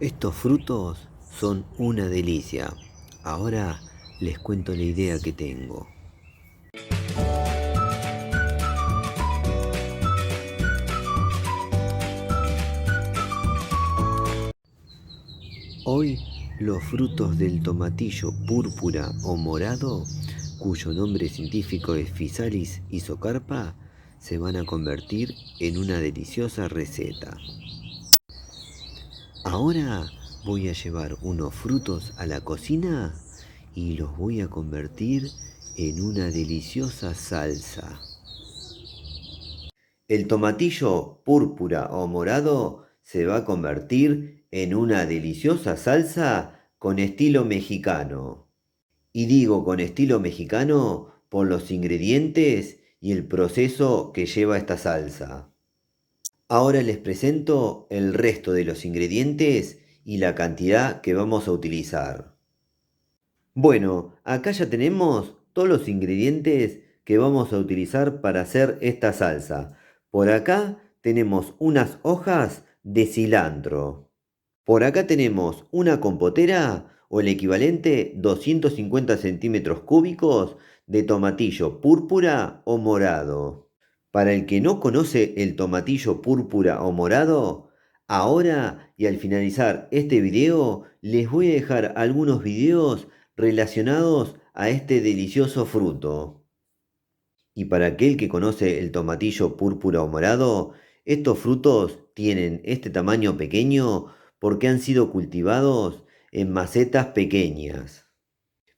Estos frutos son una delicia. Ahora les cuento la idea que tengo. Hoy los frutos del tomatillo púrpura o morado, cuyo nombre científico es Physalis isocarpa, se van a convertir en una deliciosa receta. Ahora voy a llevar unos frutos a la cocina y los voy a convertir en una deliciosa salsa. El tomatillo púrpura o morado se va a convertir en una deliciosa salsa con estilo mexicano. Y digo con estilo mexicano por los ingredientes y el proceso que lleva esta salsa. Ahora les presento el resto de los ingredientes y la cantidad que vamos a utilizar. Bueno, acá ya tenemos todos los ingredientes que vamos a utilizar para hacer esta salsa. Por acá tenemos unas hojas de cilantro. Por acá tenemos una compotera o el equivalente 250 centímetros cúbicos de tomatillo púrpura o morado. Para el que no conoce el tomatillo púrpura o morado, ahora y al finalizar este video les voy a dejar algunos videos relacionados a este delicioso fruto. Y para aquel que conoce el tomatillo púrpura o morado, estos frutos tienen este tamaño pequeño porque han sido cultivados en macetas pequeñas.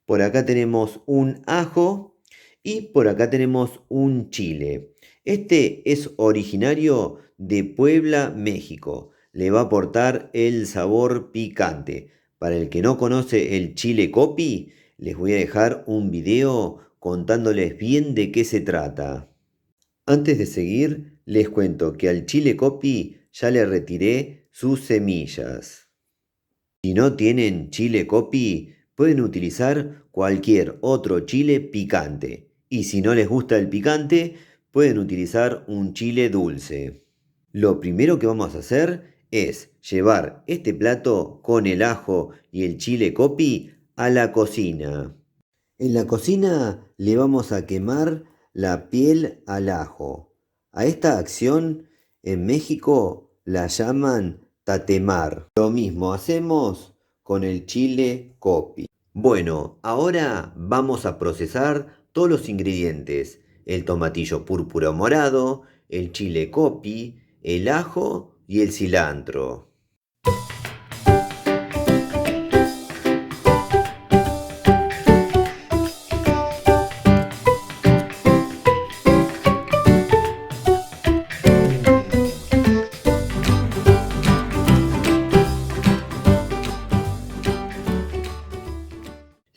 Por acá tenemos un ajo y por acá tenemos un chile. Este es originario de Puebla, México. Le va a aportar el sabor picante. Para el que no conoce el chile copi, les voy a dejar un video contándoles bien de qué se trata. Antes de seguir, les cuento que al chile copi ya le retiré sus semillas. Si no tienen chile copi, pueden utilizar cualquier otro chile picante. Y si no les gusta el picante, pueden utilizar un chile dulce. Lo primero que vamos a hacer es llevar este plato con el ajo y el chile copi a la cocina. En la cocina le vamos a quemar la piel al ajo. A esta acción en México la llaman tatemar. Lo mismo hacemos con el chile copi. Bueno, ahora vamos a procesar todos los ingredientes. El tomatillo púrpura o morado, el chile copi, el ajo y el cilantro.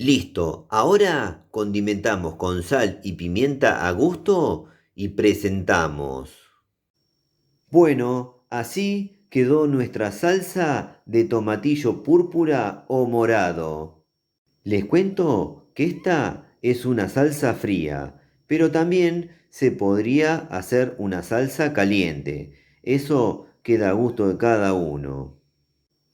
Listo, ahora condimentamos con sal y pimienta a gusto y presentamos. Bueno, así quedó nuestra salsa de tomatillo púrpura o morado. Les cuento que esta es una salsa fría, pero también se podría hacer una salsa caliente. Eso queda a gusto de cada uno.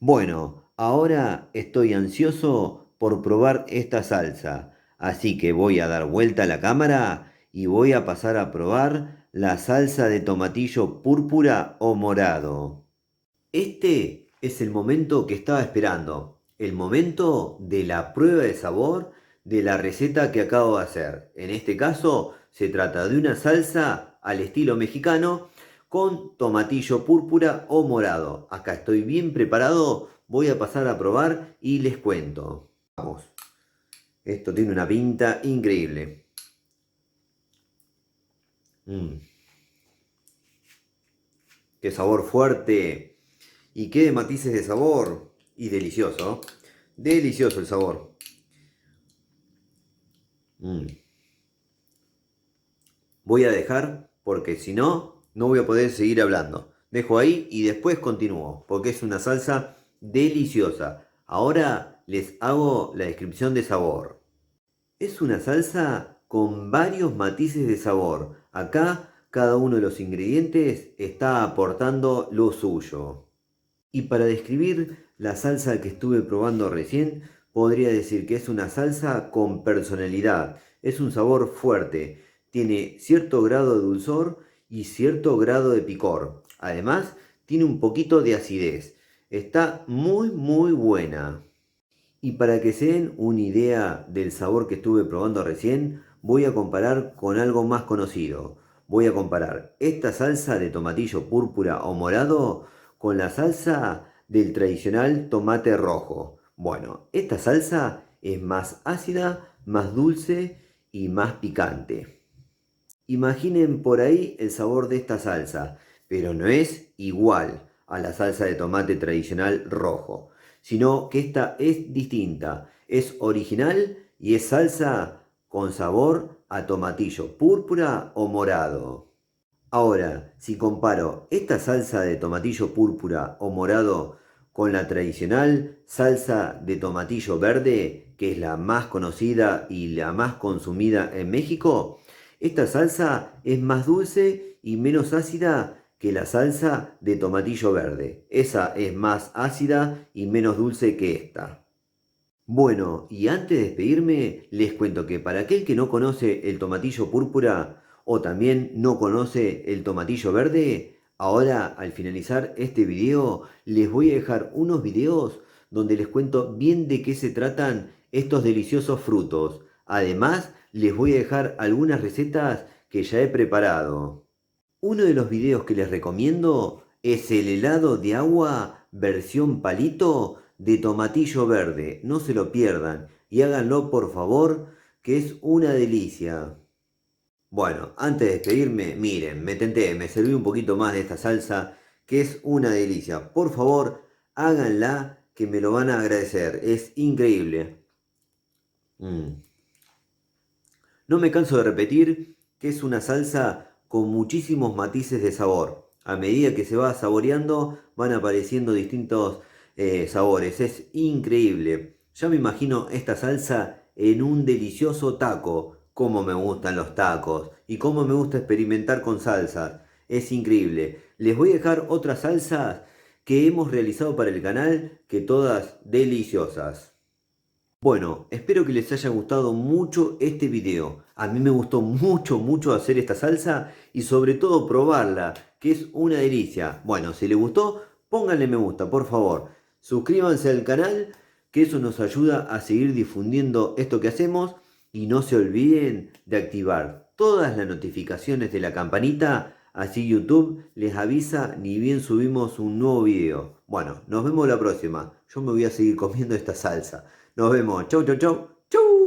Bueno, ahora estoy ansioso por probar esta salsa, así que voy a dar vuelta a la cámara y voy a pasar a probar la salsa de tomatillo púrpura o morado. Este es el momento que estaba esperando, el momento de la prueba de sabor de la receta que acabo de hacer. En este caso se trata de una salsa al estilo mexicano con tomatillo púrpura o morado. Acá estoy bien preparado, voy a pasar a probar y les cuento. Vamos, esto tiene una pinta increíble. Qué sabor fuerte y qué matices de sabor y delicioso. Delicioso el sabor. Voy a dejar porque si no, no voy a poder seguir hablando. Dejo ahí y después continúo porque es una salsa deliciosa. Ahora les hago la descripción de sabor. Es una salsa con varios matices de sabor. Acá cada uno de los ingredientes está aportando lo suyo. Y para describir la salsa que estuve probando recién, podría decir que es una salsa con personalidad, es un sabor fuerte, tiene cierto grado de dulzor y cierto grado de picor. Además, tiene un poquito de acidez. Está muy buena. Y para que se den una idea del sabor que estuve probando recién, voy a comparar con algo más conocido. Voy a comparar esta salsa de tomatillo púrpura o morado con la salsa del tradicional tomate rojo. Bueno, esta salsa es más ácida, más dulce y más picante. Imaginen por ahí el sabor de esta salsa, pero no es igual a la salsa de tomate tradicional rojo, sino que esta es distinta, es original y es salsa con sabor a tomatillo púrpura o morado. Ahora, si comparo esta salsa de tomatillo púrpura o morado con la tradicional salsa de tomatillo verde, que es la más conocida y la más consumida en México, esta salsa es más dulce y menos ácida que la salsa de tomatillo verde. Esa es más ácida y menos dulce que esta. Bueno, y antes de despedirme, les cuento que para aquel que no conoce el tomatillo púrpura o también no conoce el tomatillo verde, ahora al finalizar este video les voy a dejar unos videos donde les cuento bien de qué se tratan estos deliciosos frutos. Además, les voy a dejar algunas recetas que ya he preparado. Uno de los videos que les recomiendo es el helado de agua versión palito de tomatillo verde. No se lo pierdan y háganlo por favor, que es una delicia. Bueno, antes de despedirme, miren, me tenté, me serví un poquito más de esta salsa, que es una delicia. Por favor, háganla, que me lo van a agradecer. Es increíble. Mm. No me canso de repetir que es una salsa con muchísimos matices de sabor. A medida que se va saboreando van apareciendo distintos sabores. Es increíble. Ya me imagino esta salsa en un delicioso taco. Cómo me gustan los tacos y cómo me gusta experimentar con salsas. Es increíble. Les voy a dejar otras salsas que hemos realizado para el canal, que todas deliciosas. Bueno, espero que les haya gustado mucho este video. A mí me gustó mucho hacer esta salsa y sobre todo probarla, que es una delicia. Bueno, si les gustó, pónganle me gusta, por favor. Suscríbanse al canal, que eso nos ayuda a seguir difundiendo esto que hacemos. Y no se olviden de activar todas las notificaciones de la campanita, así YouTube les avisa ni bien subimos un nuevo video. Bueno, nos vemos la próxima. Yo me voy a seguir comiendo esta salsa. Nos vemos. Chau.